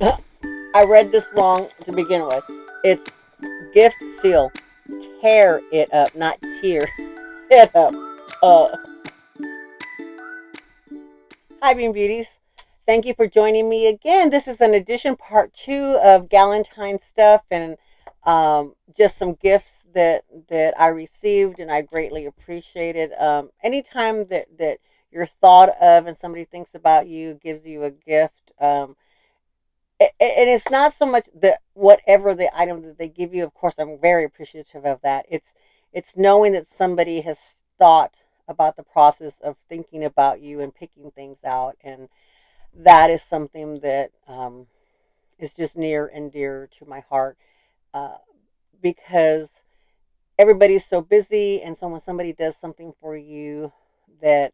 I read this wrong to begin with. It's gift seal. Tear it up, not tear it up. Uh, Hi, Bean Beauties. Thank you for joining me again. This is an addition part two of Galentine stuff and just some gifts that I received and I greatly appreciated. Anytime that you're thought of and somebody thinks about you, gives you a gift. And it's not so much that whatever the item that they give you. Of course, I'm very appreciative of that. It's knowing that somebody has thought about the process of thinking about you and picking things out, and that is something that is just near and dear to my heart, uh, because everybody's so busy, and so when somebody does something for you that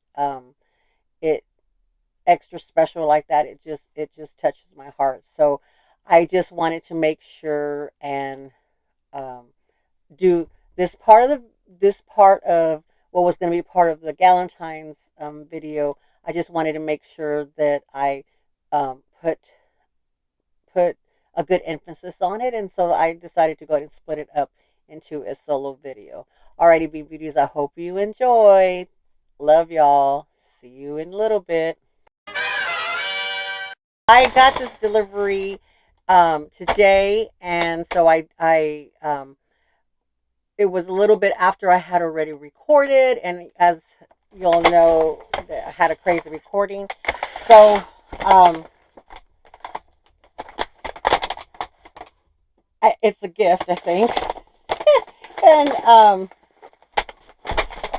it extra special like that, it just touches my heart. So I just wanted to make sure and um, do this part of what was going to be part of the Galentine's video. I just wanted to make sure that I put a good emphasis on it, and so I decided to go ahead and split it up into a solo video. Alrighty, B beauties, I hope you enjoy. Love y'all. See you in a little bit. I got this delivery today, and so I it was a little bit after I had already recorded, and as you'll know, I had a crazy recording. So um, it's a gift, I think, and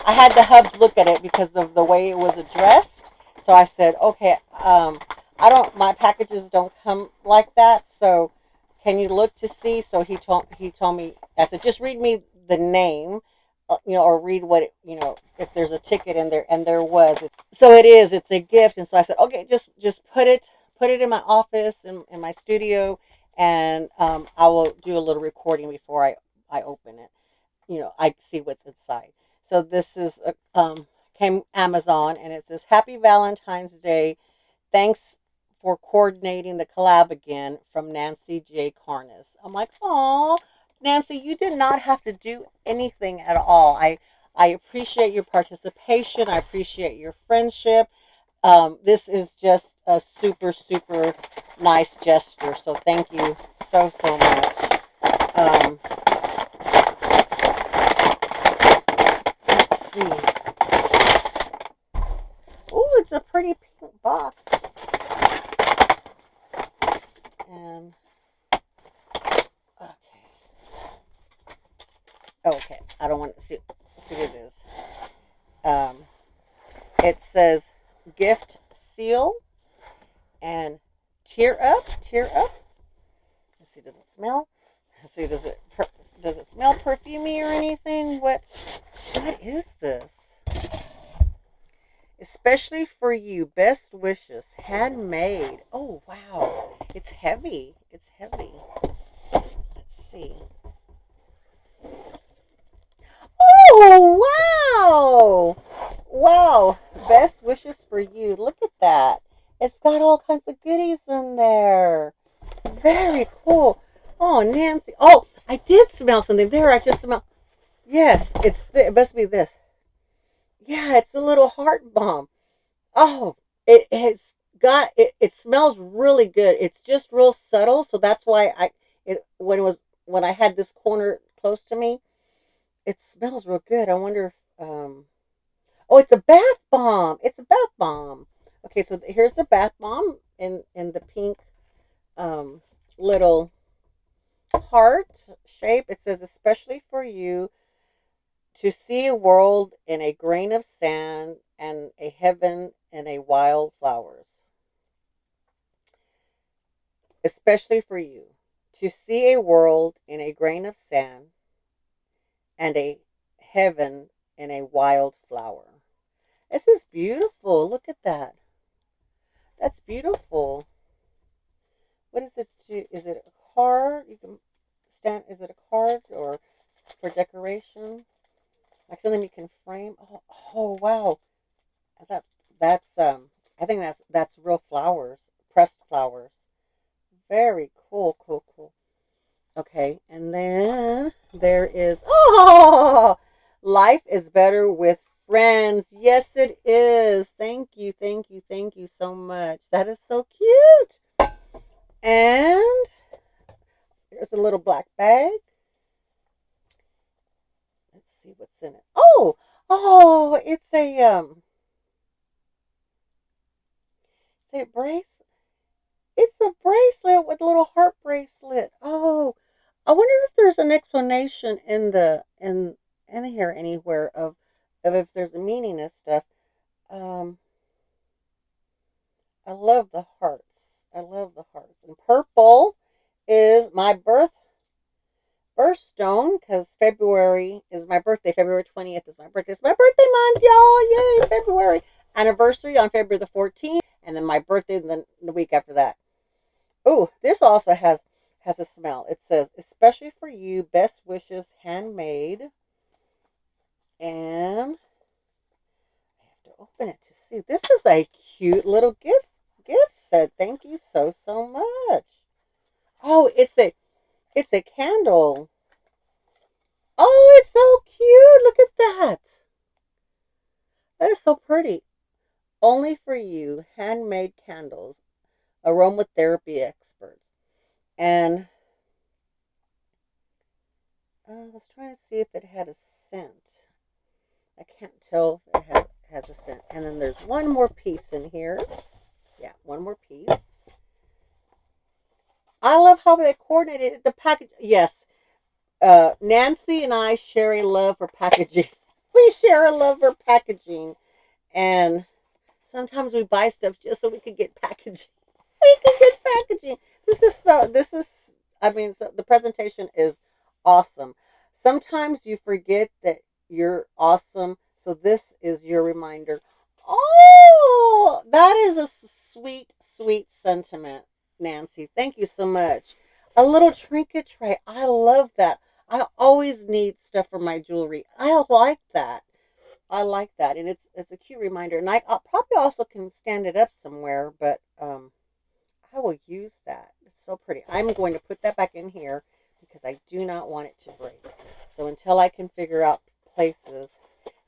I had the hubs look at it because of the way it was addressed. So I said, okay, I don't, my packages don't come like that. So can you look to see? So he told me, I said, just read me the name, or read what if there's a ticket in there, and there was. So it's a gift. And so I said, okay, just put it in my office, in my studio, and I will do a little recording before I open it. I see what's inside. So this is came Amazon, and it says Happy Valentine's Day. Thanks for coordinating the collab again, from Nancy J. Carnes. I'm like, oh, Nancy, you did not have to do anything at all. I appreciate your participation. I appreciate your friendship. This is just a super super nice gesture. So thank you so much. Um, let's see. Oh, it's a pretty pink box. And okay, okay. I don't want to see what it is. Um, it says gift seal and tear up. Let's see, does it smell? Let's see, does it smell perfumey or anything? What is this? Especially for you, best wishes, handmade. Oh wow, it's heavy. It's heavy. Let's see. Oh, wow! Wow. Best wishes for you. Look at that. It's got all kinds of goodies in there. Very cool. Oh, Nancy. Oh, I did smell something there. I just smelled. Yes, it must be this. Yeah, it's a little heart bomb. Oh, it smells really good. It's just real subtle, so that's why when I had this corner close to me, it smells real good. I wonder if oh, it's a bath bomb. It's a bath bomb. Okay, so here's the bath bomb in the pink um little heart shape. It says especially for you, to see a world in a grain of sand and a heaven in a wild flowers. Especially for you, to see a world in a grain of sand and a heaven in a wild flower. This is beautiful. Look at that. That's beautiful. What is it? Is it a card? You can stand. Is it a card or for decoration? Like something you can frame? Oh wow. That that's I think that's real flowers, pressed flowers. Very cool, cool, cool. Okay, and then there is, oh, life is better with friends. Yes, it is. Thank you, thank you, thank you so much. That is so cute. And there's a little black bag. Let's see what's in it. Oh, oh, it's a bracelet. It's a bracelet with a little heart bracelet. Oh, I wonder if there's an explanation in here anywhere of if there's a meaning and stuff. Um, I love the hearts. I love the hearts. And purple is my birthstone because February is my birthday. February 20th is my birthday. It's my birthday month, y'all. Yay, February. Anniversary on February the 14th, and then my birthday the week after that. Oh, this also has a smell. It says, especially for you, best wishes, handmade. And I have to open it to see. This is a cute little gift set. Thank you so so much. Oh, it's a candle. Oh, it's so cute. Look at that. That is so pretty. Only for you, handmade candles, aromatherapy experts. And I was trying to see if it had a scent. I can't tell if it has a scent. And then there's one more piece in here. Yeah, one more piece. I love how they coordinated the package. Yes, Nancy and I share a love for packaging. We share a love for packaging, and sometimes we buy stuff just so we can get packaging. We can get packaging. This is so. This is. I mean, so the presentation is awesome. Sometimes you forget that you're awesome, so this is your reminder. Oh, that is a sweet, sweet sentiment, Nancy. Thank you so much. A little trinket tray. I love that. I always need stuff for my jewelry. I like that. I like that, and it's a cute reminder. And I'll probably also can stand it up somewhere, but I will use that. It's so pretty. I'm going to put that back in here because I do not want it to break. So until I can figure out places,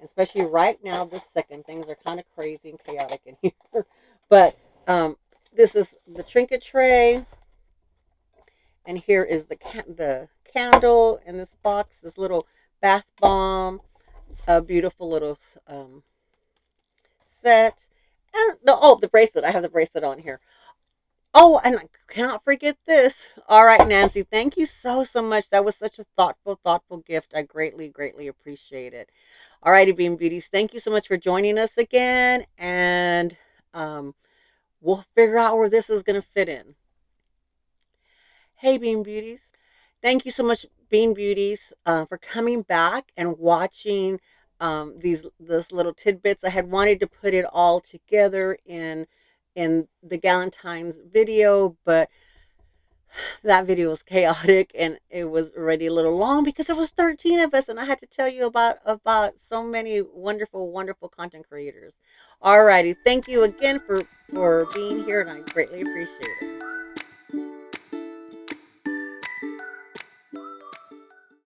especially right now, this second, things are kind of crazy and chaotic in here. But this is the trinket tray, and here is the candle in this box. This little bath bomb, a beautiful little set, and the bracelet. I have the bracelet on here. Oh, and I cannot forget this. All right, Nancy, thank you so, so much. That was such a thoughtful, thoughtful gift. I greatly, greatly appreciate it. All righty, Bean Beauties, thank you so much for joining us again. And we'll figure out where this is going to fit in. Hey, Bean Beauties. Thank you so much, Bean Beauties, for coming back and watching this little tidbits. I had wanted to put it all together in the Galentine's video, but that video was chaotic and it was already a little long because it was 13 of us and I had to tell you about so many wonderful, wonderful content creators. Alrighty, thank you again for being here and I greatly appreciate it.